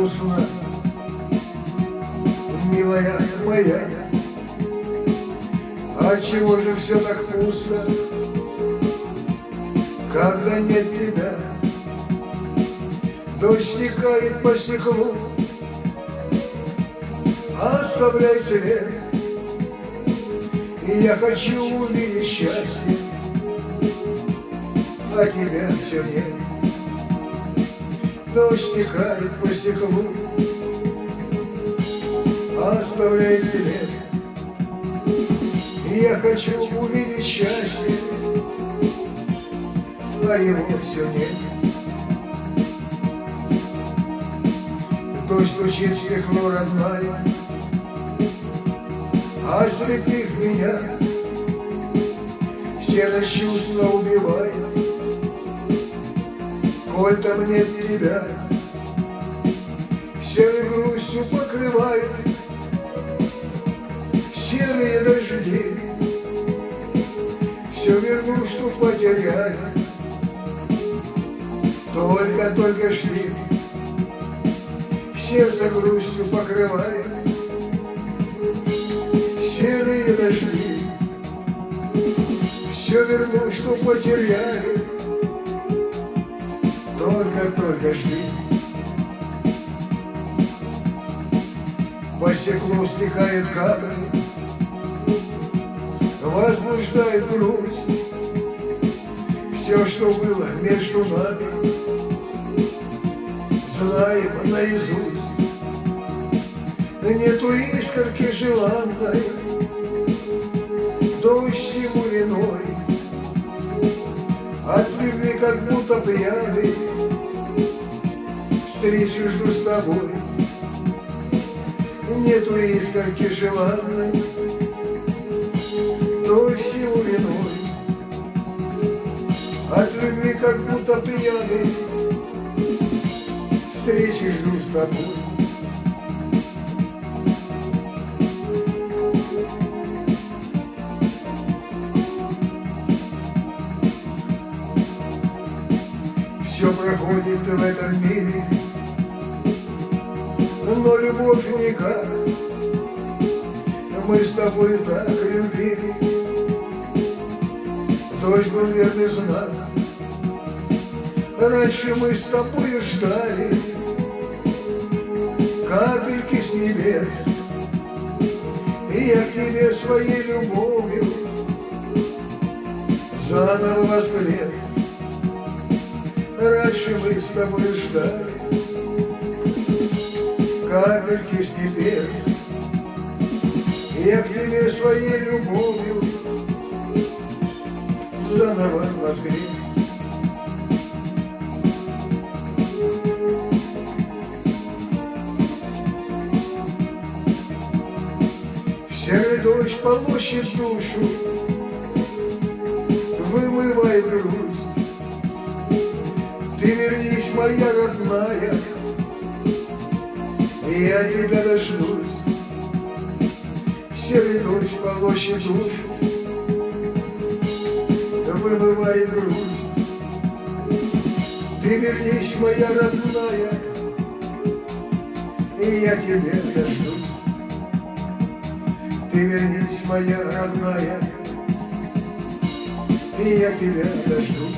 грустно, милая моя. Отчего же все так пусто, когда нет тебя? Дождь стекает по стеклу, оставляй след. И я хочу увидеть счастье, а тебя все нет. Дождь стекает по стеклу, оставляй след. И я хочу увидеть счастье, а его все нет. Дождь стучит в стекло, родная, ослепив меня, сердце чувства убивает. Коль там нет тебя, серой грустью покрывает серые дожди. Все верну, что потеряли, только шли. Сердце грустью покрывает серые дожди. Все верну, что потеряли, только жди. По стеклу стекает капли, возбуждает грусть. Все, что было между нами, знаем наизусть. Нету искорки желанной, дождь всему виной. От любви как будто пьяный, встречу жду с тобой. Нету искорки желанной, дождь всему виной. От любви как будто пьяный, встречи жду с тобой. Все проходит в этом мире, но любовь никак. Мы с тобой так любили, дождь был верный знак. Раньше мы с тобой ждали капельки с небес, и я к тебе своей любовью заново воскрес. Раньше мы с тобой ждали капельки с небес, я к тебе своей любовью заново воскрес. Серый дождь полощет душу, вымывает грусть. Ты вернись, моя родная, я тебя дождусь. Серый дождь полощет душу, вымывает грусть. Ты вернись, моя родная, я тебя дождусь. Ты вернись, моя родная, я тебя дождусь.